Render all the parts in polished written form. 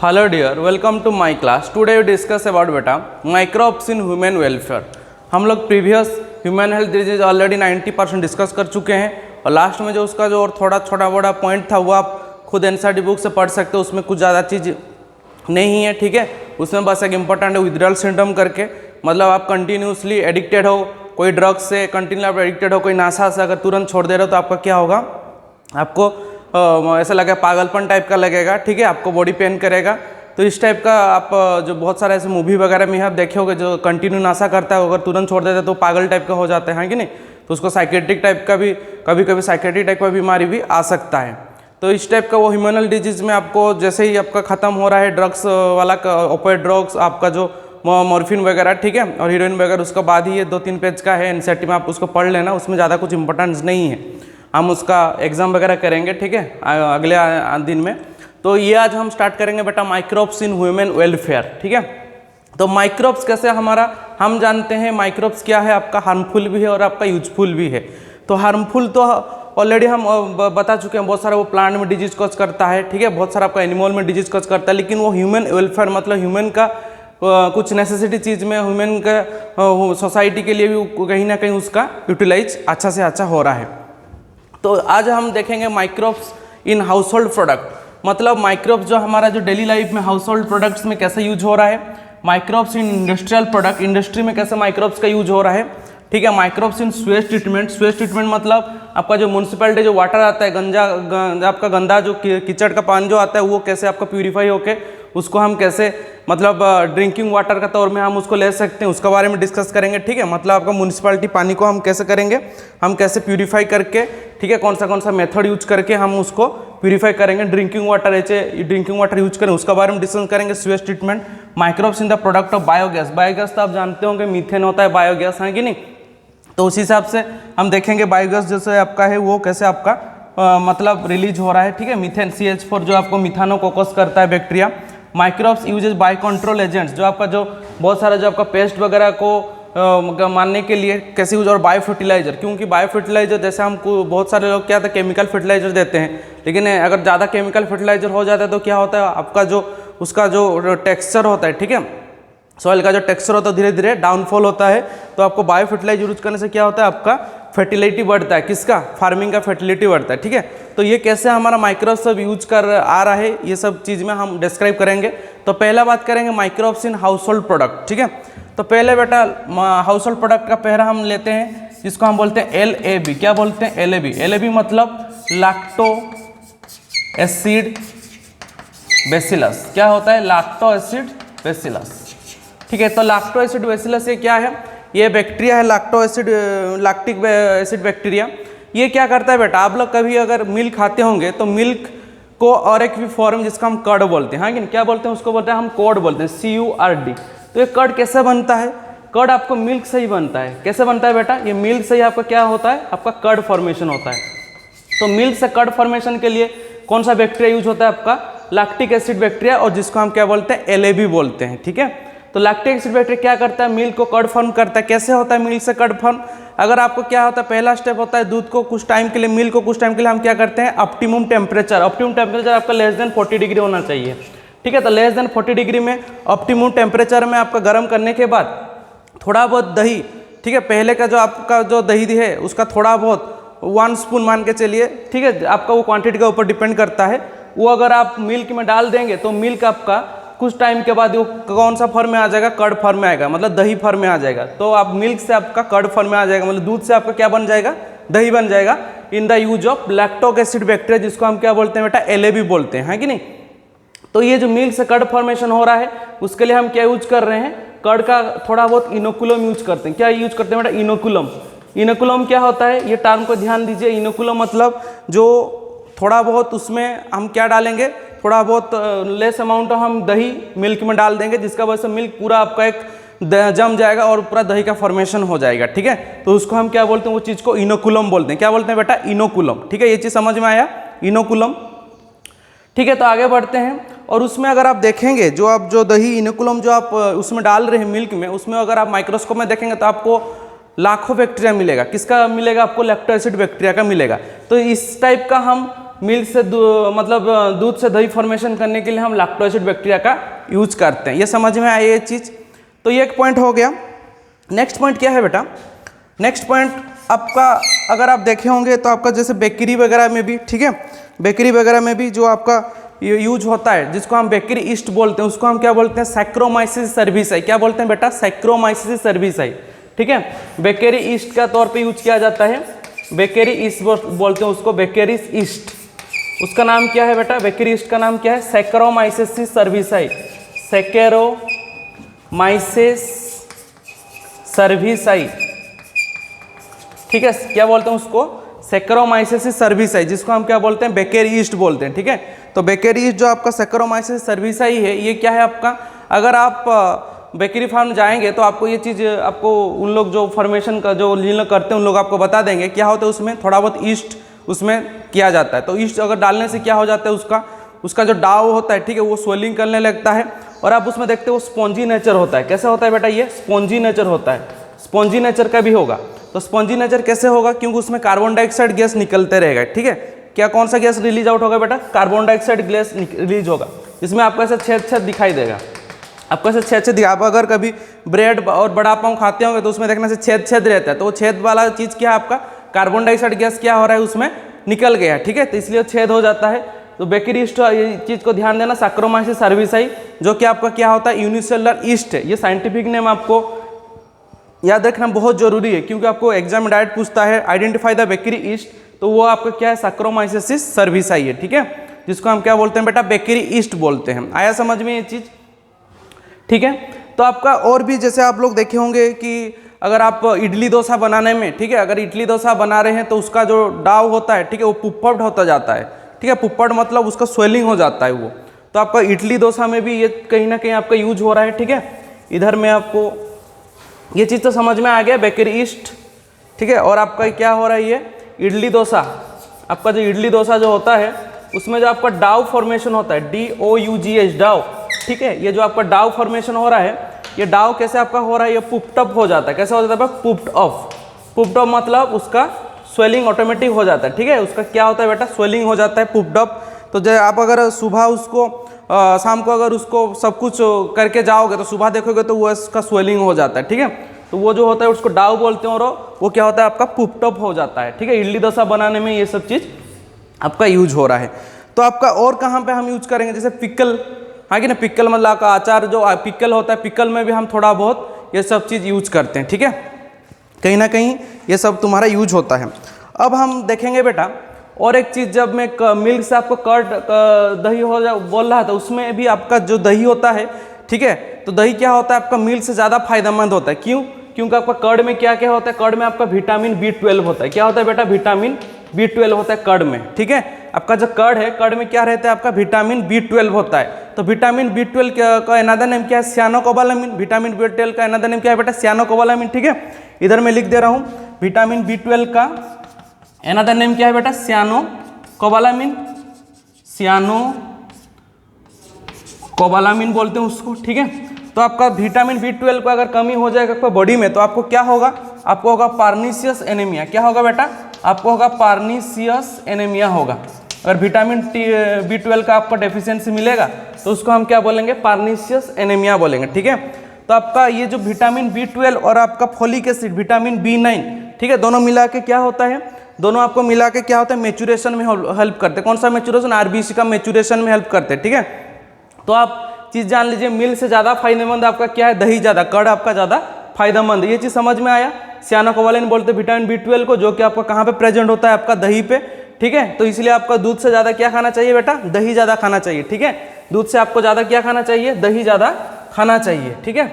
Hello dear, welcome to my class. Today we discuss about बेटा microbes in human welfare. हम लोग previous human health disease already 90% discuss कर चुके हैं और लास्ट में जो उसका जो और थोड़ा छोटा बड़ा पॉइंट था वो आप खुद एनसीईआरटी बुक से पढ़ सकते हो, उसमें कुछ ज़्यादा चीज़ नहीं है, ठीक है। उसमें बस एक इंपॉर्टेंट है विथड्रॉल सिंड्रोम करके, मतलब आप कंटिन्यूसली एडिक्टेड हो कोई ड्रग से, कंटिन्यू आप एडिक्टेड हो कोई नशा से, अगर तुरंत छोड़ दे रहे हो तो आपका क्या होगा, आपको ऐसा लगेगा पागलपन टाइप का लगेगा, ठीक है। आपको बॉडी पेन करेगा। तो इस टाइप का आप जो बहुत सारे ऐसे मूवी वगैरह में आप देखे होगे जो कंटिन्यू नशा करता है, अगर तुरंत छोड़ देता है तो पागल टाइप का हो जाता है कि नहीं। तो उसको साइकेट्रिक टाइप का भी कभी कभी साइकेट्रिक टाइप का बीमारी भी आ सकता है। तो इस टाइप का वो ह्यूमनल डिजीज में आपको जैसे ही आपका ख़त्म हो रहा है ड्रग्स वाला ओपियोइड ड्रग्स, आपका जो मॉर्फिन वगैरह, ठीक है, और हीरोइन वगैरह, उसके बाद ही ये 2-3 पेज का है एनसीईआरटी में, आप उसको पढ़ लेना, उसमें ज़्यादा कुछ इंपॉर्टेंस नहीं है। हम उसका एग्जाम वगैरह करेंगे, ठीक है, अगले दिन में। तो ये आज हम स्टार्ट करेंगे बेटा माइक्रोब्स इन ह्यूमन वेलफेयर, ठीक है। तो माइक्रोब्स कैसे हम जानते हैं माइक्रोब्स क्या है, आपका हार्मफुल भी है और आपका यूजफुल भी है। तो हार्मफुल तो ऑलरेडी हम बता चुके हैं, बहुत सारा वो प्लांट में डिजीज कॉज करता है, ठीक है, बहुत सारा आपका एनिमल में डिजीज कॉज करता है, लेकिन वो ह्यूमन वेलफेयर मतलब ह्यूमन का कुछ नेसेसिटी चीज़ में ह्यूमन का सोसाइटी के लिए भी कहीं ना कहीं उसका यूटिलाइज अच्छा से अच्छा हो रहा है। तो आज हम देखेंगे microbes in house hold product, मतलब माइक्रोब्स जो हमारा जो डेली लाइफ में हाउस होल्ड प्रोडक्ट्स में कैसे यूज हो रहा है, microbes in industrial product, industry में कैसे माइक्रोब्स का यूज हो रहा है, ठीक है। Microbes in Suez treatment, Suez treatment मतलब आपका जो म्यूनसिपैलिटी जो वाटर आता है आपका गंदा जो कीचड़ का पानी जो आता है वो कैसे आपका प्यूरीफाई होके उसको हम कैसे मतलब ड्रिंकिंग वाटर का तौर में हम उसको ले सकते हैं, उसके बारे में डिस्कस करेंगे, ठीक है। मतलब आपका म्यूनसिपैलिटी पानी को हम कैसे करेंगे, हम कैसे प्यूरीफाई करके, ठीक है, कौन सा मेथड यूज करके हम उसको प्यूरीफाई करेंगे, ड्रिंकिंग वाटर यूज करें, उसके बारे में डिस्कस करेंगे। Suez treatment, microbes in the product of biogas, biogas तो आप जानते होंगे मीथेन होता है बायोगैस, है कि नहीं। तो उस हिसाब से हम देखेंगे बायोगैस जैसे आपका है वो कैसे आपका मतलब रिलीज हो रहा है, ठीक है। मीथेन CH4 जो आपको मिथानोकोकस करता है bacteria. Microbes uses by control agents, जो आपका जो बहुत सारा जो आपका पेस्ट वगैरह को मारने के लिए कैसे यूज, और बायो फर्टिलाइजर, क्योंकि बायो फर्टिलाइजर जैसे हमको बहुत सारे लोग क्या था केमिकल फर्टिलाइजर देते हैं, लेकिन अगर ज़्यादा केमिकल फर्टिलाइजर हो जाता है तो क्या होता है आपका जो उसका जो टेक्सचर होता है, ठीक है, सॉइल का जो टेक्सचर होता है धीरे धीरे डाउनफॉल होता है। तो आपको बायो फर्टिलाइजर यूज करने से क्या होता है आपका फर्टिलिटी बढ़ता है, किसका, फार्मिंग का फर्टिलिटी बढ़ता है, ठीक है। तो ये कैसे हमारा माइक्रोब सब यूज कर आ रहा है, ये सब चीज़ में हम डिस्क्राइब करेंगे। तो पहला बात करेंगे microbes in house hold product, ठीक है। तो पहले बेटा हाउस होल्ड प्रोडक्ट का पहला हम लेते हैं जिसको हम बोलते हैं LAB, क्या बोलते हैं LAB, LAB मतलब लैक्टो एसिड बेसिलस, क्या होता है लैक्टो एसिड बेसिलस, ठीक है। तो लैक्टो एसिड बेसिलस ये क्या है, ये बैक्टीरिया है लैक्टिक एसिड बैक्टीरिया। ये क्या करता है बेटा, आप लोग कभी अगर मिल्क खाते होंगे तो मिल्क को और एक भी फॉर्म जिसका हम कर्ड बोलते हैं, हाँ कि क्या बोलते हैं उसको, बोलते हैं हम कर्ड बोलते हैं CURD। तो ये कर्ड कैसे बनता है, कर्ड आपको मिल्क से ही बनता है। कैसे बनता है बेटा, ये मिल्क से ही आपका क्या होता है, आपका कर्ड फॉर्मेशन होता है। तो मिल्क से कर्ड फॉर्मेशन के लिए कौन सा बैक्टीरिया यूज होता है, आपका लैक्टिक एसिड बैक्टीरिया, और जिसको हम क्या बोलते हैं LAB बोलते हैं, ठीक है। तो लैक्टिक एसिड बैक्टीरिया क्या करता है, मिल्क को कर्ड फॉर्म करता है। कैसे होता है मिल्क से कर्ड फॉर्म, अगर आपको क्या होता है पहला स्टेप होता है दूध को कुछ टाइम के लिए, मिल्क को कुछ टाइम के लिए हम क्या करते हैं ऑप्टिमम टेम्परेचर आपका लेस देन 40 डिग्री होना चाहिए, ठीक है। तो लेस देन 40 डिग्री में ऑप्टिमम टेम्परेचर में आपका गर्म करने के बाद थोड़ा बहुत दही, ठीक है, पहले का जो आपका जो दही है उसका थोड़ा बहुत 1 स्पून मान के चलिए, ठीक है, आपका वो क्वांटिटी के ऊपर डिपेंड करता है। वो अगर आप मिल्क में डाल देंगे तो मिल्क आपका कुछ टाइम के बाद वो कौन सा फॉर्म में आ जाएगा, कर्ड फॉर्म में आएगा, मतलब दही फॉर्म में आ जाएगा। तो आप मिल्क से आपका कर्ड फॉर्म में आ जाएगा, मतलब दूध से आपका क्या बन जाएगा, दही बन जाएगा। In the use of lactic acid bacteria, जिसको हम क्या बोलते हैं बेटा LAB बोलते हैं, है कि नहीं। तो ये जो मिल्क से कर्ड फॉर्मेशन हो रहा है उसके लिए हम क्या यूज कर रहे हैं, कर्ड का थोड़ा बहुत इनोकुलम यूज करते हैं। क्या यूज करते हैं बेटा, इनोकुलम। इनोकुलम क्या होता है, ये टर्म को ध्यान दीजिए। इनोकुलम मतलब जो थोड़ा बहुत उसमें हम क्या डालेंगे, थोड़ा बहुत लेस अमाउंट हम दही मिल्क में डाल देंगे, जिसका वजह से मिल्क पूरा आपका एक जम जाएगा और पूरा दही का फॉर्मेशन हो जाएगा, ठीक है। तो उसको हम क्या बोलते हैं, वो चीज़ को इनोकुलम बोलते हैं। क्या बोलते हैं बेटा, इनोकुलम, ठीक है। ये चीज़ समझ में आया, इनोकुलम, ठीक है। तो आगे बढ़ते हैं, और उसमें अगर आप देखेंगे जो आप जो दही इनोकुलम जो आप उसमें डाल रहे हैं मिल्क में, उसमें अगर आप माइक्रोस्कोप में देखेंगे तो आपको लाखों बैक्टीरिया मिलेगा। किसका मिलेगा आपको, लैक्टो एसिड बैक्टीरिया का मिलेगा। तो इस टाइप का हम मिल्क से मतलब दूध से दही फॉर्मेशन करने के लिए हम लैक्टोएसिड बैक्टीरिया का यूज करते हैं। ये समझ में आई ये चीज़। तो ये एक पॉइंट हो गया। नेक्स्ट पॉइंट क्या है बेटा, नेक्स्ट पॉइंट आपका अगर आप देखे होंगे तो आपका जैसे बेकरी वगैरह में भी, ठीक है, बेकरी वगैरह में भी जो आपका यूज होता है जिसको हम बेकरी ईस्ट बोलते हैं, उसको हम क्या बोलते हैं, सैक्रोमाइसिस सर्विसाई। क्या बोलते हैं बेटा, सैक्रोमाइसिस सर्विसाई, ठीक है। बेकरी ईस्ट का तौर पे यूज किया जाता है, बेकरी ईस्ट बोलते हैं उसको, बेकरी ईस्ट। उसका नाम क्या है बेटा, बेकरी ईस्ट का नाम क्या है, सैक्रोमाइसिस सर्विसाई, सैक्रोमाइसिस सर्विसाई, ठीक है। क्या बोलते हैं उसको, सैक्रोमाइसिस सर्विसाई, जिसको हम क्या बोलते हैं, बेकरी ईस्ट बोलते हैं, ठीक है। तो बेकरी ईस्ट जो आपका सैक्रोमाइसिस सर्विसाई है, ये क्या है आपका, अगर आप बेकरी फार्म जाएंगे तो आपको ये चीज़, आपको उन लोग जो फॉर्मेशन का जो जिन लोग करते हैं उन लोग आपको बता देंगे क्या होता है उसमें, थोड़ा बहुत ईस्ट उसमें किया जाता है। तो ईस्ट अगर डालने से क्या हो जाता है, उसका जो डाव होता है, ठीक है, वो स्वेलिंग करने लगता है और आप उसमें देखते हो स्पॉन्जी नेचर होता है। कैसे होता है बेटा, ये स्पॉन्जी नेचर होता है, स्पॉन्जी नेचर का भी होगा। तो स्पॉन्जी नेचर कैसे होगा, क्योंकि उसमें कार्बन डाइऑक्साइड गैस निकलते रहेगा, ठीक है। क्या कौन सा गैस रिलीज आउट होगा बेटा, कार्बन डाइऑक्साइड गैस रिलीज होगा। इसमें आपको ऐसा छेद छेद दिखाई देगा, आपको ऐसे छेद छेद, आप अगर कभी ब्रेड और बड़ा पाव खाते होंगे तो उसमें देखने से छेद छेद रहता है, तो वो छेद वाला चीज़ क्या है आपका, कार्बन डाइऑक्साइड गैस क्या हो रहा है उसमें निकल गया, ठीक है, तो इसलिए छेद हो जाता है। तो बेकरी ईस्ट, ये चीज़ को ध्यान देना, सैक्रोमाइसिस सर्विसाई, जो कि आपका क्या होता है, यूनिसेलुलर ईस्ट है। ये साइंटिफिक नेम आपको याद रखना बहुत जरूरी है, क्योंकि आपको एग्जाम में डायरेक्ट पूछता है आइडेंटिफाई द बेकरी ईस्ट, तो वो आपका क्या है, सैक्रोमाइसिस सर्विसाई है, ठीक है, जिसको हम क्या बोलते हैं बेटा, बेकरी ईस्ट बोलते हैं। आया समझ में ये चीज़, ठीक है। तो आपका और भी जैसे आप लोग देखे होंगे कि अगर आप इडली डोसा बनाने में, ठीक है, अगर इडली डोसा बना रहे हैं तो उसका जो डाव होता है, ठीक है, वो पुप्पड होता जाता है, ठीक है, पुप्पड मतलब उसका स्वेलिंग हो जाता है वो। तो आपका इडली डोसा में भी ये कहीं ना कहीं आपका यूज हो रहा है, ठीक है। इधर में आपको ये चीज़ तो समझ में आ गया, बेकरी ईस्ट, ठीक है। और आपका क्या हो रहा है, ये इडली डोसा, आपका जो इडली डोसा जो होता है उसमें जो आपका डाव फॉर्मेशन होता है, DOUGH डाव, ठीक है, ये जो आपका डाव फॉर्मेशन हो रहा है, ये डाव कैसे आपका हो रहा है, ये पुप्ड अप हो जाता है। कैसे हो जाता है, पुप्ड अप, पुप्ड अप मतलब उसका स्वेलिंग ऑटोमेटिक हो जाता है, ठीक है। उसका क्या होता है बेटा, स्वेलिंग हो जाता है, पुप्ड अप। तो जब आप अगर सुबह उसको शाम को अगर उसको सब कुछ करके जाओगे तो सुबह देखोगे तो वो उसका स्वेलिंग हो जाता है, ठीक है। तो वो जो होता है उसको डाव बोलते हैं, और वो क्या होता है आपका पुप्ड अप हो जाता है, ठीक है। इडली डोसा बनाने में ये सब चीज़ आपका यूज हो रहा है। तो आपका और कहाँ पे हम यूज करेंगे, जैसे पिकल, हाँ कि ना, पिकल मतलब आपका अचार जो पिकल होता है, पिकल में भी हम थोड़ा बहुत ये सब चीज़ यूज करते हैं, ठीक है, कहीं ना कहीं ये सब तुम्हारा यूज होता है। अब हम देखेंगे बेटा और एक चीज़, जब मैं मिल्क से आपको कर्ड दही हो बोल रहा था, उसमें भी आपका जो दही होता है, ठीक है, तो दही क्या होता है आपका मिल्क से ज़्यादा फायदेमंद होता है। क्यों, क्योंकि आपका कर्ड में क्या क्या होता है, कर्ड में आपका विटामिन B12 होता है। क्या होता है बेटा, विटामिन B12 होता है कर्ड में, ठीक है। आपका जो कर्ड है, कर्ड में क्या रहता है आपका, विटामिन B12 होता है। तो विटामिन B12 का अनदर नेम क्या है, सियानोकोबालामिन। विटामिन B12 का अनदर नेम क्या है बेटा, सियानोकोबालामिन, ठीक है। इधर मैं लिख दे रहा हूँ, विटामिन B12 का अनदर नेम क्या है बेटा, सियानोकोबालामिन, सियानोकोबालामिन बोलते हैं उसको, ठीक है। तो आपका विटामिन B12 को अगर कमी हो जाएगा आपका बॉडी में, तो आपको क्या होगा, आपको होगा पार्नीसियस एनीमिया। क्या होगा बेटा, आपको होगा पार्नीसियस एनीमिया होगा। अगर विटामिन B12 का आपको डेफिशिएंसी मिलेगा तो उसको हम क्या बोलेंगे, पार्नीसियस एनीमिया बोलेंगे, ठीक है। तो आपका ये जो विटामिन B12 और आपका फोलिक एसिड विटामिन B9, ठीक है, दोनों मिला के क्या होता है, दोनों आपको मिला के क्या होता है, मैच्योरेशन में हेल्प करते हैं। कौन सा मैच्योरेशन, RBC का मैच्योरेशन में हेल्प करते हैं, ठीक है। तो आप चीज़ जान लीजिए, मिल्क से ज़्यादा फायदेमंद आपका क्या है, दही ज़्यादा, कर्ड आपका ज़्यादा फायदेमंद है। ये चीज़ समझ में आया। सियानोकोबालामिन बोलते हैं विटामिन B12 को, जो कि आपका कहाँ पे प्रेजेंट होता है, आपका दही पे, ठीक है। तो इसलिए आपका दूध से ज़्यादा क्या खाना चाहिए बेटा, दही ज़्यादा खाना चाहिए, ठीक है। दूध से आपको ज़्यादा क्या खाना चाहिए, दही ज़्यादा खाना चाहिए, ठीक है।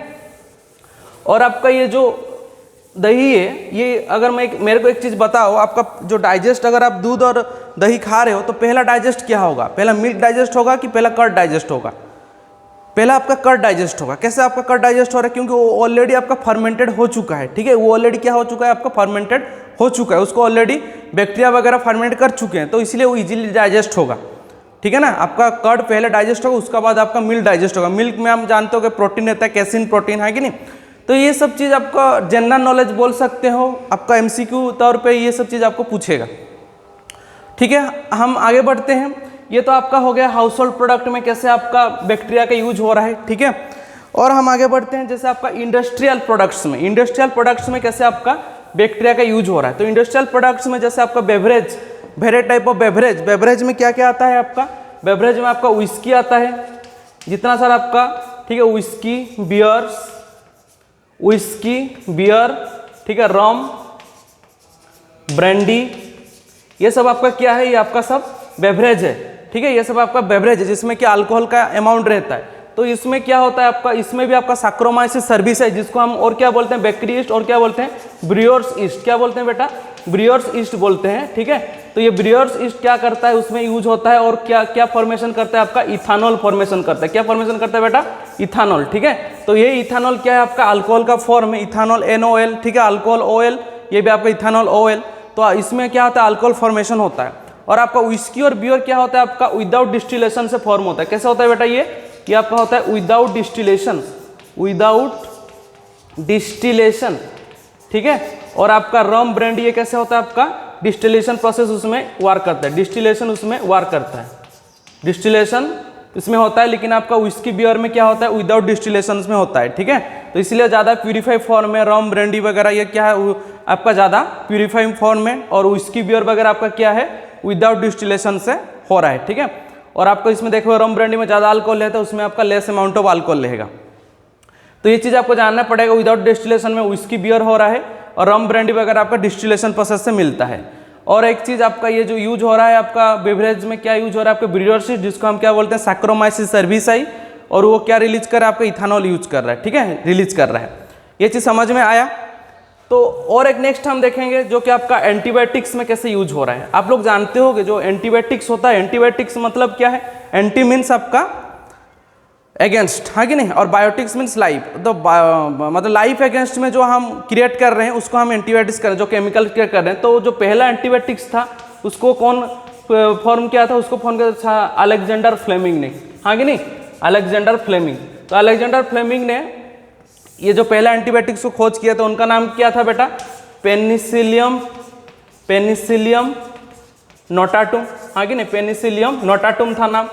और आपका ये जो दही है, ये अगर मेरे को एक चीज़ बताओ, आपका जो डाइजेस्ट, अगर आप दूध और दही खा रहे हो तो पहला डाइजेस्ट क्या होगा, पहला मिल्क डाइजेस्ट होगा कि पहला कर्ड डाइजेस्ट होगा, पहला आपका कर्ड डाइजेस्ट होगा। कैसे आपका कर्ड डाइजेस्ट हो रहा है, क्योंकि वो ऑलरेडी आपका फर्मेंटेड हो चुका है, ठीक है। वो ऑलरेडी क्या हो चुका है, आपका फर्मेंटेड हो चुका है, उसको ऑलरेडी बैक्टीरिया वगैरह फर्मेंट कर चुके हैं, तो इसलिए वो इजीली डाइजेस्ट होगा, ठीक है ना। आपका कर्ड पहले डाइजेस्ट होगा, उसके बाद आपका मिल्क डाइजेस्ट होगा। मिल्क में हम जानते हो कि प्रोटीन रहता है, कैसिन प्रोटीन है कि नहीं। तो ये सब चीज़ आपका जनरल नॉलेज बोल सकते हो, आपका MCQ तौर पे ये सब चीज़ आपको पूछेगा, ठीक है, हम आगे बढ़ते हैं। ये तो आपका हो गया हाउस होल्ड प्रोडक्ट में कैसे आपका बैक्टीरिया का यूज हो रहा है, ठीक है। और हम आगे बढ़ते हैं जैसे आपका इंडस्ट्रियल प्रोडक्ट्स में, इंडस्ट्रियल प्रोडक्ट्स में कैसे आपका बैक्टीरिया का यूज हो रहा है। तो इंडस्ट्रियल प्रोडक्ट्स में जैसे आपका beverage, various type of beverage, beverage में क्या क्या आता है आपका, बेवरेज में आपका व्हिस्की आता है, जितना सारा आपका, ठीक है, व्हिस्की, बियर, ठीक है, रम, ब्रांडी, ये सब आपका क्या है, ये आपका सब बेवरेज है, ठीक है। ये सब आपका बेवरेज है जिसमें कि अल्कोहल का अमाउंट रहता है। तो इसमें क्या होता है आपका, इसमें भी आपका सैक्रोमाइसिस सर्विस है, जिसको हम और क्या बोलते हैं, बैक्टीरिया ईस्ट, और क्या बोलते हैं, ब्रियोर्स ईस्ट। क्या बोलते हैं बेटा, ब्रियोर्स ईस्ट बोलते हैं, ठीक है। तो ये ब्रियोर्स ईस्ट क्या करता है, उसमें यूज होता है, और क्या क्या फॉर्मेशन करता है आपका, इथानॉल फॉर्मेशन करता है। क्या फॉर्मेशन करता है बेटा, इथानॉल, ठीक है। तो ये इथानॉल क्या है आपका, अल्कोहल का फॉर्म है, इथानॉल NOL, ठीक है, अल्कोहल OL, ये भी आपका इथानॉल OL। तो इसमें क्या होता है, अल्कोहल फॉर्मेशन होता है। और आपका व्हिस्की और बियर क्या होता है आपका, विदाउट डिस्टिलेशन से फॉर्म होता है। कैसे होता है बेटा, ये आपका होता है विदाउट डिस्टिलेशन, ठीक है। और आपका रम, ब्रांडी, ये कैसे होता है आपका, डिस्टिलेशन प्रोसेस उसमें वार करता है, डिस्टिलेशन उसमें वार करता है, डिस्टिलेशन इसमें होता है। लेकिन आपका व्हिस्की बियर में क्या होता है, विदाउट डिस्टिलेशन में होता है, ठीक है। तो इसलिए ज़्यादा प्यूरीफाइड फॉर्म में रम, ब्रांडी वगैरह ये क्या है आपका ज़्यादा प्यूरीफाइड फॉर्म में, और व्हिस्की बियर वगैरह आपका क्या है, विदाउट डिस्टिलेशन से हो रहा है, ठीक है। और आपको इसमें देखो रम, ब्रांडी में ज़्यादा अल्कोहल है तो उसमें आपका लेस अमाउंट ऑफ अल्कोहल रहेगा। तो ये चीज़ आपको जानना पड़ेगा, विदाउट डिस्टिलेशन में व्हिस्की बियर हो रहा है, और रम, ब्रांडी वगैरह आपका डिस्टिलेशन प्रोसेस से मिलता है। और एक चीज़ आपका ये जो यूज हो रहा है आपका बेवरेज में, क्या यूज हो रहा है आपका, ब्रियोर्स ईस्ट, जिसको हम क्या बोलते हैं, सैक्रोमाइसिस सर्विसाई, और वो क्या रिलीज कर रहा है आपका, इथानॉल यूज कर रहा है, ठीक है, रिलीज कर रहा है। ये चीज़ समझ में आया। तो और एक नेक्स्ट हम देखेंगे जो कि आपका एंटीबायोटिक्स में कैसे यूज हो रहा है। आप लोग जानते हो कि जो एंटीबायोटिक्स होता है, एंटीबायोटिक्स मतलब क्या है, एंटी मीन्स आपका अगेंस्ट, हाँ कि नहीं, और बायोटिक्स मीन्स लाइफ। तो मतलब लाइफ अगेंस्ट में जो हम क्रिएट कर रहे हैं उसको हम एंटीबायोटिक्स कर रहे हैं, जो केमिकल क्रिएट कर रहे हैं। तो जो पहला एंटीबायोटिक्स था उसको कौन फॉर्म किया था, उसको फॉर्म किया था अलेक्जेंडर फ्लेमिंग ने, हाँ कि नहीं, अलेक्जेंडर फ्लेमिंग। तो अलेक्जेंडर फ्लेमिंग ने ये जो पहला एंटीबायोटिक्स को खोज किया था उनका नाम क्या था बेटा, पेनिसिलियम नोटाटुम, हाँ कि नहीं, पेनिसिलियम नोटाटुम था नाम,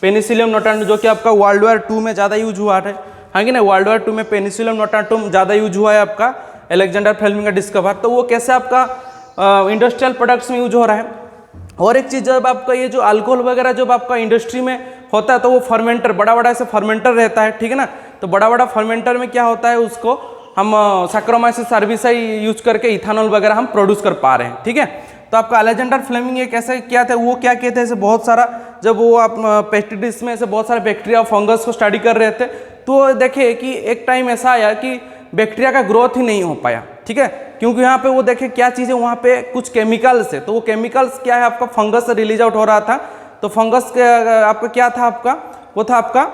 पेनिसिलियम नोटाटुम, जो कि आपका वर्ल्ड वॉर 2 में ज़्यादा यूज हुआ है, हाँ कि नहीं, वर्ल्ड वॉर 2 में पेनिसिलियम नोटाटुम ज़्यादा यूज हुआ है आपका, अलेक्जेंडर फ्लेमिंग का डिस्कवर। तो वो कैसे आपका इंडस्ट्रियल प्रोडक्ट्स में यूज हो रहा है। और एक चीज़, जब आपका ये जो अल्कोहल वगैरह जब आपका इंडस्ट्री में होता है तो वो फर्मेंटर, बड़ा बड़ा ऐसे फर्मेंटर रहता है, ठीक है ना। तो बड़ा बड़ा फर्मेंटर में क्या होता है, उसको हम सैक्रोमाइसिस सर्विसाई यूज करके इथानॉल वगैरह हम प्रोड्यूस कर पा रहे हैं, ठीक है। तो आपका अलेक्जेंडर फ्लेमिंग ये कैसे क्या था, वो क्या कहते हैं, ऐसे बहुत सारा, जब वो आप पेस्टिसाइड्स में ऐसे बहुत सारे बैक्टीरिया फंगस को स्टडी कर रहे थे तो देखे कि एक टाइम ऐसा आया कि बैक्टीरिया का ग्रोथ ही नहीं हो पाया, ठीक है। क्योंकि यहाँ पे वो देखे क्या चीज़ है, वहाँ पे कुछ केमिकल्स है। तो वो केमिकल्स क्या है आपका, फंगस से रिलीज आउट हो रहा था। तो फंगस आपका क्या था आपका, वो था आपका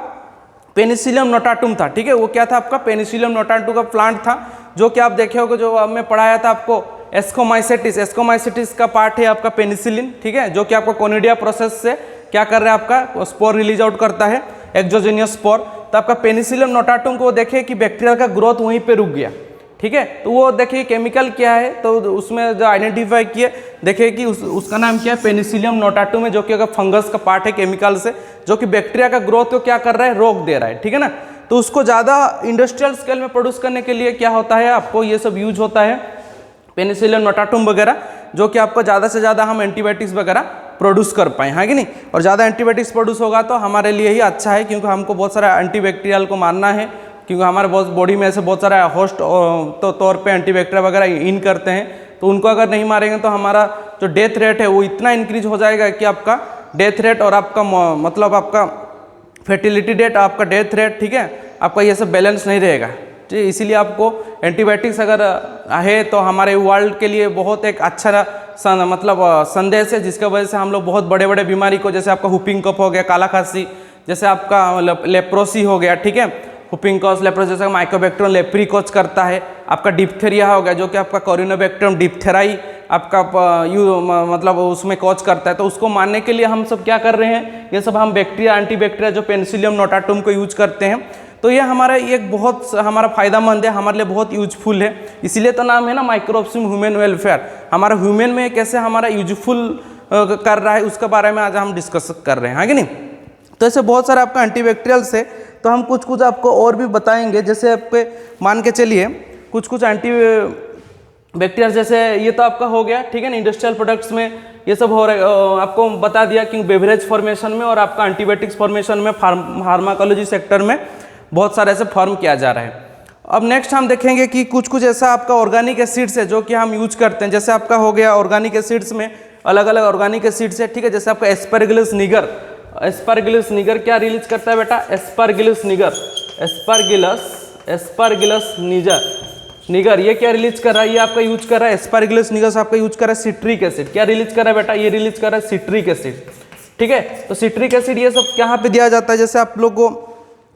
पेनिसिलियम नोटाटुम था, ठीक है। वो क्या था आपका, पेनिसिलियम नोटाटुम का प्लांट था, जो कि आप देखे होगे, जो हमने पढ़ाया था आपको, एस्कोमाइसेटिस, एस्कोमाइसेटिस का पार्ट है आपका पेनिसिलिन, ठीक है, जो कि आपको कोनिडिया प्रोसेस से क्या कर रहा है आपका, स्पोर रिलीज आउट करता है, एक्सोजेनियस स्पोर। तो आपका पेनिसिलियम नोटाटुम को देखे कि बैक्टीरिया का ग्रोथ वहीं पे रुक गया, ठीक है। तो वो देखिए केमिकल क्या है, तो उसमें जो आइडेंटिफाई किए, देखिए कि उसका नाम क्या है, पेनिसिलियम नोटाटुम है, जो कि अगर फंगस का पार्ट है केमिकल से, जो कि बैक्टीरिया का ग्रोथ को क्या कर रहा है, रोक दे रहा है, ठीक है ना। तो उसको ज़्यादा इंडस्ट्रियल स्केल में प्रोड्यूस करने के लिए क्या होता है, आपको ये सब यूज होता है, पेनिसिलियम नोटाटुम वगैरह, जो कि आपको ज़्यादा से ज़्यादा हम एंटीबायोटिक्स वगैरह प्रोड्यूस कर पाएँ, हाँ कि नहीं। और ज़्यादा एंटीबायोटिक्स प्रोड्यूस होगा तो हमारे लिए ही अच्छा है, क्योंकि हमको बहुत सारा एंटीबैक्टीरियल को मारना है, क्योंकि हमारे बहुत बॉडी में ऐसे बहुत सारा होस्ट तो तौर पे एंटीबैक्टीरिया वगैरह इन करते हैं। तो उनको अगर नहीं मारेंगे तो हमारा जो डेथ रेट है वो इतना इंक्रीज हो जाएगा कि आपका डेथ रेट और आपका मतलब आपका फर्टिलिटी रेट, आपका डेथ रेट, ठीक है, आपका ये सब बैलेंस नहीं रहेगा, ठीक है। इसीलिए आपको एंटीबायोटिक्स अगर है तो हमारे वर्ल्ड के लिए बहुत एक अच्छा मतलब संदेश है, जिसकी वजह से हम लोग बहुत बड़े बड़े बीमारी को, जैसे आपका हुपिंग कफ हो गया, काला खांसी, जैसे आपका लेप्रोसी हो गया, ठीक है, हुपिंग कॉज, लेप्रोसी, जैसे माइकोबैक्टीरियम लेप्री कॉज करता है, आपका डिप्थेरिया हो गया, जो कि आपका कोरिनोबैक्टीरियम डिप्थेराई आपका मतलब उसमें कॉज करता है। तो उसको मारने के लिए हम सब क्या कर रहे हैं, ये सब हम बैक्टीरिया, एंटीबैक्टीरिया जो पेनिसिलियम नोटाटुम को यूज करते हैं। तो ये हमारा एक बहुत हमारा फायदेमंद है, हमारे लिए बहुत यूजफुल है, इसीलिए तो नाम है ना माइक्रोब्स इन ह्यूमन वेलफेयर। हमारा ह्यूमन में कैसे हमारा यूजफुल कर रहा है, उसके बारे में आज हम डिस्कस कर रहे हैं कि नहीं। तो ऐसे बहुत सारे आपका एंटीबैक्टीरियल्स है, तो हम कुछ कुछ आपको और भी बताएंगे। जैसे आपके मान के चलिए कुछ कुछ एंटीबैक्टीरियल, जैसे ये तो आपका हो गया, ठीक है ना, इंडस्ट्रियल प्रोडक्ट्स में ये सब हो रहा है, आपको बता दिया कि बेवरेज फॉर्मेशन में और आपका एंटीबायोटिक्स फॉर्मेशन में, फार्माकोलॉजी सेक्टर में बहुत सारे ऐसे फॉर्म किया जा रहा है। अब नेक्स्ट हम देखेंगे कि कुछ कुछ ऐसा आपका ऑर्गेनिक एसिड्स है जो कि हम यूज करते हैं। जैसे आपका हो गया ऑर्गेनिक एसिड्स में अलग अलग ऑर्गेनिक एसिड्स है, ठीक है। जैसे आपका एस्परगिलस निगर, एस्परगिलस निगर क्या रिलीज करता है बेटा, एस्परगिलस निगर, एस्परगिलस निगर ये क्या रिलीज कर रहा है, ये आपका यूज कर रहा है एस्परगिलस निगर आपका यूज कर रहा है सिट्रिक एसिड। क्या रिलीज कर रहा है बेटा, ये रिलीज कर रहा है सिट्रिक एसिड, ठीक है। तो सिट्रिक एसिड ये सब कहाँ पे दिया जाता है, जैसे आप लोग को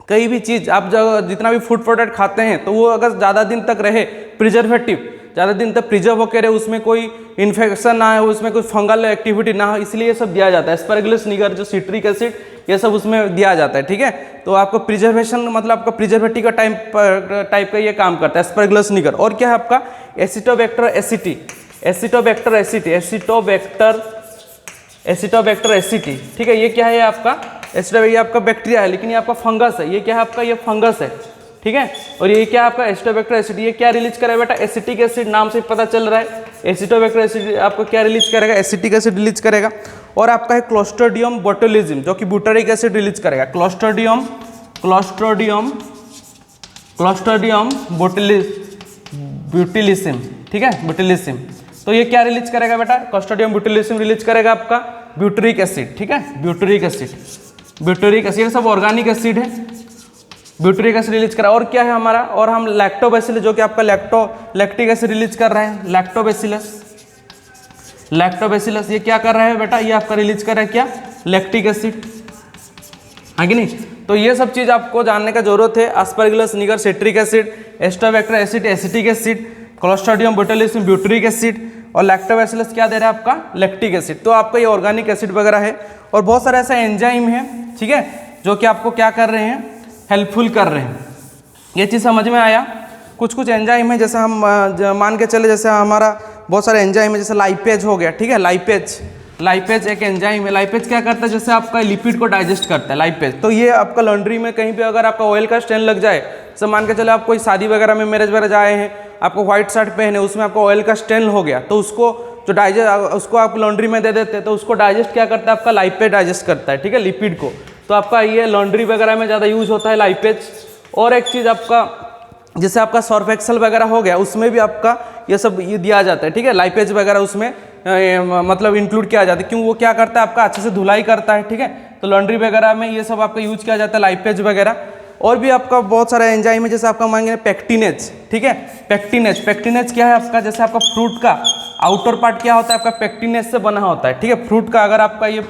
कई भी चीज़ आप जितना भी फूड प्रोडक्ट खाते हैं तो वो अगर ज़्यादा दिन तक रहे, प्रिजर्वेटिव ज़्यादा दिन तक प्रिजर्व होकर रहे, उसमें कोई इन्फेक्शन ना हो, उसमें कोई फंगल एक्टिविटी ना हो, इसलिए ये सब दिया जाता है। एस्परगिलस निगर जो सिट्रिक एसिड ये सब उसमें दिया जाता है, ठीक है। तो आपको प्रिजर्वेशन मतलब आपका प्रिजर्वेटिव का टाइप का ये काम करता है एस्परगिलस निगर। और क्या है आपका एसिटोबैक्टर एसिटी, एसिटोबैक्टर एसिटी, ठीक है। ये क्या है आपका एसिटोबैक्टर, ये आपका बैक्टीरिया है लेकिन ये आपका फंगस है। ये क्या है आपका, ये फंगस है, ठीक है। और ये क्या आपका एसिटोबैक्टर एसिड, ये क्या रिलीज करेगा बेटा, एसिटिक एसिड, नाम से पता चल रहा है। एसिटोबैक्टर एसिड आपको क्या रिलीज करेगा, एसिटिक एसिड रिलीज करेगा। और आपका है क्लोस्ट्रिडियम बोटुलिज्म जो कि ब्यूटारिक एसिड रिलीज करेगा, क्लोस्ट्रिडियम ब्यूटिलिज्म, ठीक है, ब्यूटिलिज्म। तो ये क्या रिलीज करेगा बेटा, क्लोस्ट्रिडियम ब्यूटिलिज्म रिलीज करेगा आपका ब्यूटरिक एसिड, ठीक है, ब्यूटरिक एसिड ये सब ऑर्गेनिक एसिड है, ब्यूटरिक एसिड रिलीज करा। और क्या है हमारा, और हम लैक्टोबैसिलस जो कि आपका लैक्टिक एसिड रिलीज कर रहे हैं, लैक्टोबैसिलस ये क्या कर रहा है बेटा, ये आपका रिलीज कर रहा है क्या, लैक्टिक एसिड, है कि नहीं। तो ये सब चीज आपको जानने का जरूरत है। Aspergillus niger citric acid, acetobacter acid acetic acid, clostridium botulism butyric acid, और लैक्टोबैसिलस क्या दे रहा है आपका, लैक्टिक एसिड। तो आपका ये ऑर्गेनिक एसिड वगैरह है। और बहुत सारे ऐसा एंजाइम है, ठीक है, जो कि आपको क्या कर रहे हैं, हेल्पफुल कर रहे हैं। ये चीज़ समझ में आया। कुछ कुछ एंजाइम है, जैसे हम मान के चले, जैसे हमारा बहुत सारे एंजाइम है, जैसे लाइपेज हो गया, ठीक है। लाइपेज एक एंजाइम है। लाइपेज क्या करता है, जैसे आपका लिपिड को डाइजेस्ट करता है लाइपेज। तो ये आपका लॉन्ड्री में कहीं पे अगर आपका ऑयल का स्टेन लग जाए, जैसे मान के चले आप कोई शादी वगैरह में, मैरिज वगैरह जाए हैं, आपको व्हाइट शर्ट पहने, उसमें आपको ऑयल का स्टेन हो गया, तो उसको जो डाइजेस्ट, उसको आप लॉन्ड्री में दे देते हैं, तो उसको डाइजेस्ट क्या करता है आपका, लाइपेज डाइजेस्ट करता है, ठीक है, लिपिड को। तो आपका ये लॉन्ड्री वगैरह में ज़्यादा यूज होता है लाइपेज। और एक चीज़ आपका जैसे आपका सर्फ एक्सेल वगैरह हो गया, उसमें भी आपका ये सब ये दिया जाता है, ठीक है, लाइपेज वगैरह उसमें मतलब इंक्लूड किया जाता है। क्यों, वो क्या करता है आपका, अच्छे से धुलाई करता है, ठीक है। तो लॉन्ड्री वगैरह में ये सब आपका यूज किया जाता है, लाइपेज वगैरह। और भी आपका बहुत सारा एंजाइम है, जैसे आपका मांगे पेक्टिनेज, ठीक है, पेक्टिनेज क्या है आपका, जैसे आपका फ्रूट का आउटर पार्ट क्या होता है आपका, पेक्टिनेज से बना होता है, ठीक है। फ्रूट का अगर आपका ये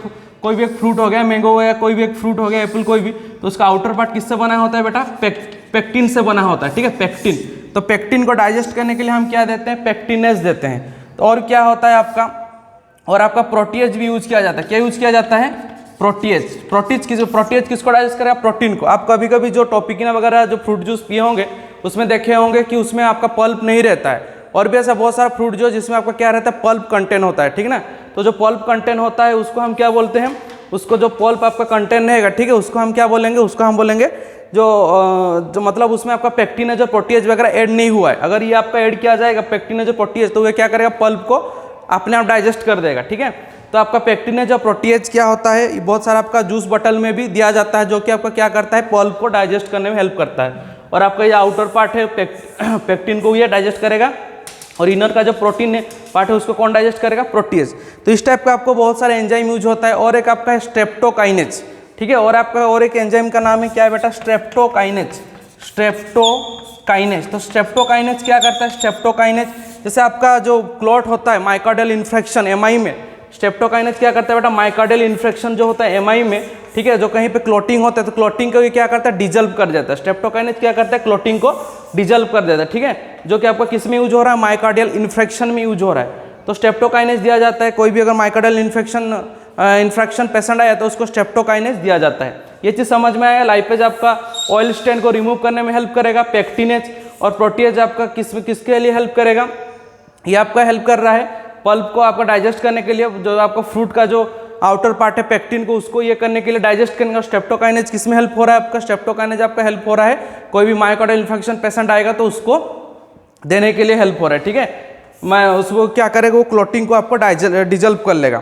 कोई भी एक फ्रूट हो गया, मैंगो हो गया, कोई भी एक फ्रूट हो गया, एप्पल कोई भी, तो उसका आउटर पार्ट किससे बना होता है बेटा, पेक्टिन से बना होता है, ठीक है, पेक्टिन। तो पेक्टिन को डाइजेस्ट करने के लिए हम क्या देते हैं, पेक्टिनेज देते हैं। तो और क्या होता है आपका, और आपका प्रोटीएज भी यूज किया जाता है। क्या यूज किया जाता है, प्रोटीएज किसको डाइजेस्ट करेगा, प्रोटीन को। आप कभी कभी जो टॉपिकिना वगैरह जो फ्रूट जूस पिए होंगे, उसमें देखे होंगे कि उसमें आपका पल्प नहीं रहता है। और भी ऐसा बहुत सारा फ्रूट जूस जिसमें आपका क्या रहता है, पल्प कंटेंट होता है, ठीक ना। तो जो पल्प कंटेंट होता है उसको हम क्या बोलते हैं, उसको जो पल्प आपका कंटेंट रहेगा, ठीक है, उसको हम क्या बोलेंगे, उसको हम बोलेंगे जो मतलब उसमें आपका पेक्टिनेज और प्रोटीएज वगैरह ऐड नहीं हुआ है। अगर ये आपका ऐड किया जाएगा पेक्टिनेज और प्रोटीएज, तो ये क्या करेगा, पल्प को अपने आप डाइजेस्ट कर देगा, ठीक है। तो आपका पेक्टिनेज और प्रोटीएज क्या होता है, ये बहुत सारा आपका जूस बॉटल में भी दिया जाता है, जो कि आपका क्या करता है, पल्प को डाइजेस्ट करने में हेल्प करता है। और आपका ये आउटर पार्ट है पेक्टिन को ये डाइजेस्ट करेगा, और इनर का जो प्रोटीन है पार्ट है उसको कौन डाइजेस्ट करेगा, प्रोटीएज। तो इस टाइप का आपको बहुत सारे एंजाइम यूज होता है। और एक आपका है स्ट्रेप्टोकाइनेज, ठीक है। और आपका और एक एंजाइम का नाम है क्या है बेटा, स्ट्रेप्टोकाइनेज। तो स्ट्रेप्टोकाइनेज क्या करता है, स्ट्रेप्टोकाइनेज जैसे आपका जो क्लॉट होता है माइकार्डियल इन्फेक्शन एमआई में, स्ट्रेप्टोकाइनेज क्या करता है बेटा, माइकार्डियल इन्फेक्शन जो होता है एमआई में, ठीक है, जो कहीं पे क्लोटिंग होता है, तो क्लोटिंग को ये क्या करता है, डिजल्व कर देता है। स्ट्रेप्टोकाइनेज क्या करता है, क्लोटिंग को डिजल्व कर देता है, ठीक है, जो कि आपका किस में यूज हो रहा है, माइकार्डियल इन्फेक्शन में यूज हो रहा है। तो स्ट्रेप्टोकाइनेज दिया जाता है। कोई भी अगर माइकार्डियल इन्फेक्शन पेशेंट आया तो उसको स्ट्रेप्टोकाइनेज दिया जाता है। ये चीज़ समझ में आया। लाइपेज आपका ऑयल स्टेन को रिमूव करने में हेल्प करेगा, पेक्टिनेज और प्रोटीएज आपका किसके लिए हेल्प करेगा, ये आपका हेल्प कर रहा है पल्प को आपका डाइजेस्ट करने के लिए, जो आपका फ्रूट का जो आउटर पार्ट है पेक्टिन को, उसको ये करने के लिए डाइजेस्ट करने का स्ट्रेप्टोकाइनेज किस में हेल्प हो रहा है आपका, स्ट्रेप्टोकाइनेज आपका हेल्प हो रहा है, कोई भी मायोकार्डियल इन्फेक्शन पेशेंट आएगा तो उसको देने के लिए हेल्प हो रहा है, ठीक है। मैं उसको क्या करेगा, वो क्लोटिंग को आपको डिजल्व कर लेगा।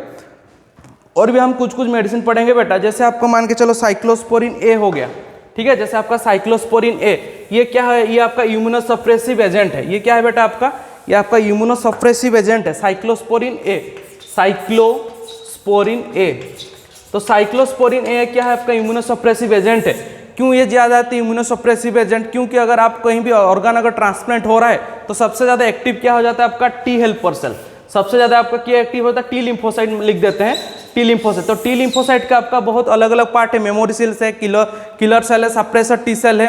और भी हम कुछ कुछ मेडिसिन पढ़ेंगे बेटा, जैसे आपको मान के चलो साइक्लोस्पोरिन ए हो गया, ठीक है। जैसे आपका साइक्लोस्पोरिन ए, ये क्या है, ये आपका इम्यूनोसप्रेसिव एजेंट है। ये क्या है बेटा आपका, ये आपका इम्यूनोसप्रेसिव एजेंट है, साइक्लोस्पोरिन ए, साइक्लोस्पोरिन ए। तो साइक्लोस्पोरिन ए क्या है आपका इम्यूनोसप्रेसिव एजेंट है। क्यों ये ज़्यादा आती है इम्यूनोसप्रेसिव एजेंट, क्योंकि अगर आप कहीं भी ऑर्गन अगर ट्रांसप्लांट हो रहा है तो सबसे ज़्यादा एक्टिव क्या हो जाता है आपका टी हेल्पर सेल, सबसे ज़्यादा आपका क्या एक्टिव होता है, टी लिम्फोसाइट लिख देते हैं, टी लिम्फोसाइट। तो टी लिम्फोसाइट का आपका बहुत अलग अलग पार्ट है, मेमोरी सेल्स है, किलर सेल है, सप्रेसर टी सेल है,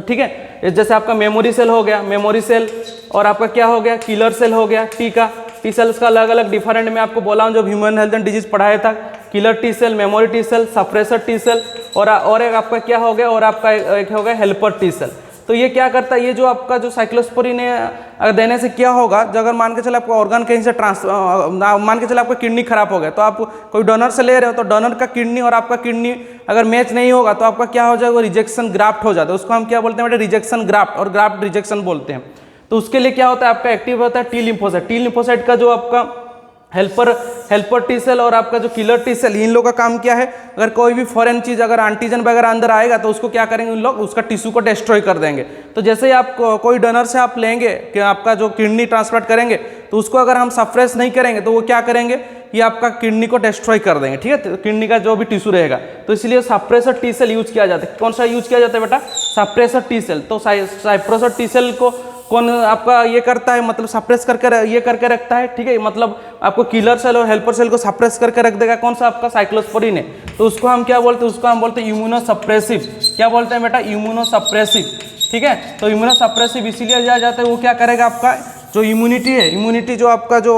ठीक है। जैसे आपका मेमोरी सेल हो गया, मेमोरी सेल, और आपका क्या हो गया, किलर सेल हो गया, टी का। टी सेल्स का अलग अलग डिफरेंट में आपको बोला हूँ, जब ह्यूमन हेल्थ एंड डिजीज पढ़ाया था, killer T cell, memory T cell, suppressor T cell, और एक आपका क्या हो गया, और आपका एक हो गया हेल्पर टी सेल। तो ये क्या करता है, ये जो आपका जो साइक्लोस्पोरिन है देने से क्या होगा, जो अगर मान के चले आपका ऑर्गन कहीं से मान के चले आपका किडनी खराब हो गया, तो आप कोई डोनर से ले रहे हो, तो डोनर का किडनी और आपका किडनी अगर मैच नहीं होगा तो आपका क्या हो जाएगा, रिजेक्शन ग्राफ्ट हो जाता है। उसको हम क्या बोलते हैं बेटा, रिजेक्शन ग्राफ्ट, और ग्राफ्ट रिजेक्शन बोलते हैं। तो उसके लिए क्या होता है आपका एक्टिव होता है टी लिम्फोसाइट। टी लिम्फोसाइट का जो आपका हेल्पर टी सेल और आपका जो किलर टी सेल, इन लोगों का काम क्या है, अगर कोई भी फॉरेन चीज अगर एंटीजन वगैरह अंदर आएगा तो उसको क्या करेंगे उन लोग, उसका टिश्यू को डिस्ट्रॉय कर देंगे। तो जैसे ही आप कोई डोनर से आप लेंगे कि आपका जो किडनी ट्रांसप्लांट करेंगे, तो उसको अगर हम सप्रेस नहीं करेंगे तो वो क्या करेंगे, ये आपका किडनी को डिस्ट्रॉय कर देंगे, ठीक है, तो किडनी का जो भी टिश्यू रहेगा। तो इसलिए सप्रेसर टी सेल यूज किया जाता है। कौन सा यूज किया जाता है बेटा, सप्रेसर टी सेल। तो सप्रेसर टी सेल को कौन आपका ये करता है, मतलब सप्रेस करके ये करके रखता है, ठीक है, मतलब आपको किलर सेल और हेल्पर सेल को सप्रेस करके रख देगा, कौन सा आपका साइक्लोस्पोरिन है। तो उसको हम क्या बोलते हैं, उसको हम बोलते हैं इम्यूनोसप्रेसिव। क्या बोलते हैं बेटा, इम्यूनोसप्रेसिव, ठीक है। तो इम्यूनोसप्रेसिव इसीलिए दिया जाता है, वो क्या करेगा, आपका जो इम्यूनिटी है, इम्यूनिटी जो आपका जो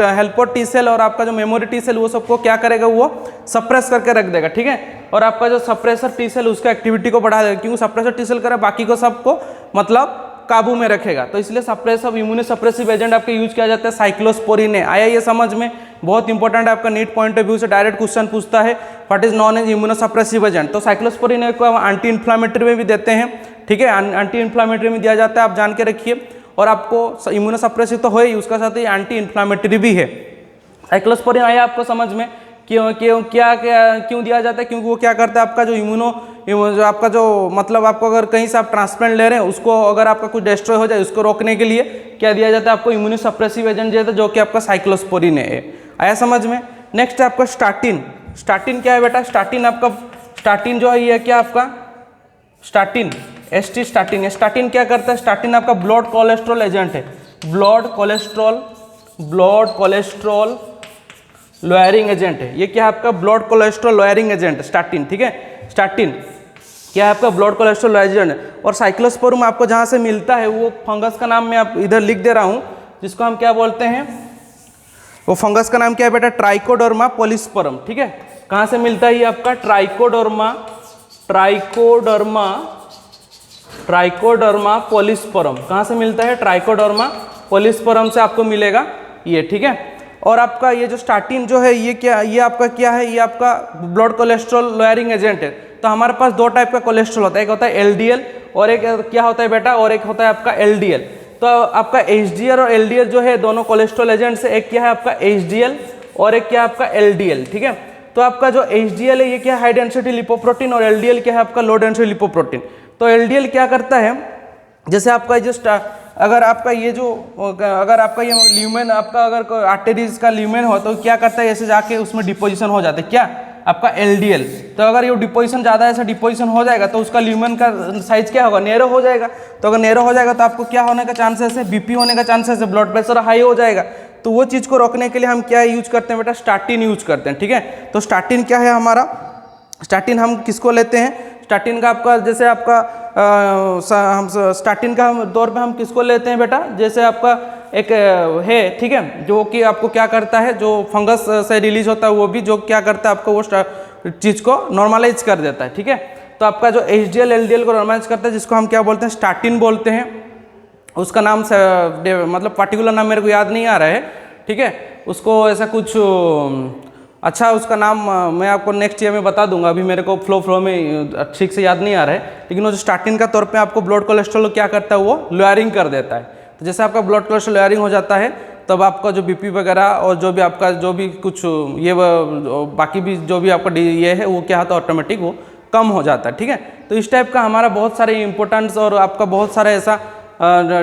हेल्पर टी सेल और आपका जो मेमोरी टी सेल, वो सबको क्या करेगा, वो सप्रेस करके रख देगा, ठीक है। और आपका जो सप्रेसर टी सेल उसका एक्टिविटी को बढ़ा देगा, क्योंकि सप्रेसर टी सेल करे बाकी को सबको मतलब काबू में रखेगा। तो इसलिए सप्रेसिव इम्यूनोसप्रेसिव एजेंट आपके यूज किया जाता है साइक्लोस्पोरिन है। आया ये समझ में, बहुत इंपॉर्टेंट है आपका नीट पॉइंट ऑफ व्यू से डायरेक्ट क्वेश्चन पूछता है, what is non as immunosuppressive agent. तो साइक्लोस्पोरिन को हम एंटी इन्फ्लामेटरी में भी देते हैं, ठीक है, एंटी इन्फ्लामेटरी में दिया जाता है, आप जान के रखिए। और आपको इम्यूनोसप्रेसिव तो हो ही, उसका साथ ही एंटी इन्फ्लामेटरी भी है। साइक्लोस्पोरिन आया आपको समझ में, क्यों दिया जाता है, क्योंकि वो क्या करता है, आपका जो आपका जो मतलब आपको अगर कहीं से आप ट्रांसप्लांट ले रहे हैं, उसको अगर आपका कुछ डिस्ट्रॉय हो जाए, उसको रोकने के लिए क्या दिया जाता है आपको, इम्यूनोसप्रेसिव एजेंट दिया जाता है, जो कि आपका साइक्लोस्पोरिन है। आया समझ में। नेक्स्ट है आपका स्टार्टिन। स्टार्टिन क्या है बेटा, स्टार्टिन आपका, स्टार्टिन जो है ये क्या आपका, स्टार्टिन स्टार्टिन है। स्टार्टिन क्या करता है, स्टार्टिन आपका ब्लड कोलेस्ट्रॉल एजेंट है, ब्लड कोलेस्ट्रॉल लोअरिंग एजेंट है। ये क्या है आपका, blood cholesterol lowering agent starting, ठीक है। स्टार्टिन क्या है आपका, ब्लड कोलेस्ट्रॉल लोअरिंग एजेंट है। और साइक्लोस्पोरिन आपको जहाँ से मिलता है, वो फंगस का नाम मैं आप इधर लिख दे रहा हूँ, जिसको हम क्या बोलते हैं, वो फंगस का नाम क्या है बेटा, ट्राइकोडर्मा पॉलिस्पर्म, ठीक है। कहाँ से मिलता है ये आपका, ट्राइकोडर्मा पॉलिस्पर्म। कहाँ से मिलता है, ट्राइकोडर्मा पॉलिस्पर्म से आपको मिलेगा ये, ठीक है। और आपका ये जो स्टार्टिन जो है, ये क्या, ये आपका क्या है, ये आपका ब्लड कोलेस्ट्रॉल लोअरिंग एजेंट है। तो हमारे पास दो टाइप का कोलेस्ट्रॉल होता है, एक होता है एलडीएल और एक क्या होता है बेटा, और एक होता है आपका एलडीएल। तो आपका एचडीएल और एलडीएल जो है दोनों कोलेस्ट्रॉल एजेंट से, एक क्या है आपका एचडीएल और एक क्या है आपका एलडीएल, ठीक है। तो आपका जो एचडीएल है ये क्या, हाई डेंसिटी लिपोप्रोटीन, और एलडीएल क्या है आपका, लो डेंसिटी लिपोप्रोटीन। तो एलडीएल क्या करता है, जैसे आपका जो अगर आपका ये जो अगर आपका ये ल्यूमेन आपका अगर आर्टेरीज का ल्यूमेन हो, तो क्या करता है, ऐसे जाके उसमें डिपोजिशन हो जाता है, क्या आपका एलडीएल। तो अगर ये डिपोजिशन ज़्यादा ऐसा डिपोजिशन हो जाएगा, तो उसका ल्यूमेन का साइज क्या होगा, नैरो हो जाएगा। तो अगर नैरो हो जाएगा तो आपको क्या होने का चांसेस है, बीपी होने का चांसेस है, ब्लड प्रेशर हाई हो जाएगा। तो वो चीज़ को रोकने के लिए हम क्या यूज करते हैं बेटा, स्टार्टिन यूज करते हैं, ठीक है। तो स्टार्टिन क्या है हमारा, स्टार्टिन हम किसको लेते हैं, स्टार्टिन का आपका जैसे आपका हम स्टार्टिन का तौर पे हम किसको लेते हैं बेटा, जैसे आपका एक है, ठीक है, जो कि आपको क्या करता है, जो फंगस से रिलीज होता है, वो भी जो क्या करता है आपको वो चीज़ को नॉर्मलाइज कर देता है, ठीक है। तो आपका जो एचडीएल एलडीएल को नॉर्मलाइज करता है, जिसको हम क्या बोलते हैं, स्टार्टिन बोलते हैं। उसका नाम मतलब पर्टिकुलर नाम मेरे को याद नहीं आ रहा है, ठीक है। उसको ऐसा कुछ अच्छा उसका नाम मैं आपको नेक्स्ट ईयर में बता दूंगा, अभी मेरे को फ्लो में ठीक से याद नहीं आ रहा है, लेकिन वो जो स्टार्टिंग का तौर पे आपको ब्लड कोलेस्ट्रॉल क्या करता है, वो लोअरिंग कर देता है। तो जैसे आपका ब्लड कोलेस्ट्रॉल लोअरिंग हो जाता है तब आपका जो बीपी वगैरह और जो भी आपका जो भी कुछ ये बाकी भी जो भी आपका ये है वो क्या होता है ऑटोमेटिक वो कम हो जाता है, ठीक है। तो इस टाइप का हमारा बहुत सारे इंपॉर्टेंस और आपका बहुत सारा ऐसा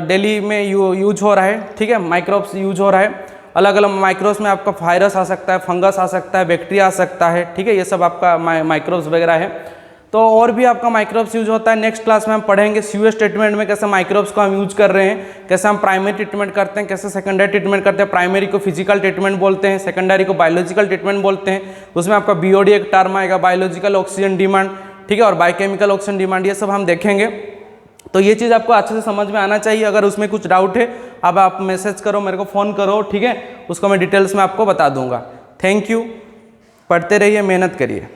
डेली में यूज हो रहा है, ठीक है। माइक्रोब्स यूज हो रहा है, अलग अलग माइक्रोब्स में आपका वायरस आ सकता है, फंगस आ सकता है, बैक्टीरिया आ सकता है, ठीक है। ये सब आपका माइक्रोब्स वगैरह है। तो और भी आपका माइक्रोब्स यूज होता है। नेक्स्ट क्लास में हम पढ़ेंगे सीवेज ट्रीटमेंट में कैसे माइक्रोब्स को हम यूज कर रहे हैं, कैसे हम प्राइमरी ट्रीटमेंट करते हैं, कैसे सेकेंडरी ट्रीटमेंट करते हैं। प्राइमरी को फिजिकल ट्रीटमेंट बोलते हैं, सेकेंडरी को बायोलॉजिकल ट्रीटमेंट बोलते हैं। उसमें आपका बीओडी एक टर्म आएगा, बायोलॉजिकल ऑक्सीजन डिमांड, ठीक है, और बायोकेमिकल ऑक्सीजन डिमांड, ये सब हम देखेंगे। तो ये चीज़ आपको अच्छे से समझ में आना चाहिए। अगर उसमें कुछ डाउट है अब आप मैसेज करो, मेरे को फ़ोन करो, ठीक है, उसको मैं डिटेल्स में आपको बता दूंगा। थैंक यू, पढ़ते रहिए, मेहनत करिए।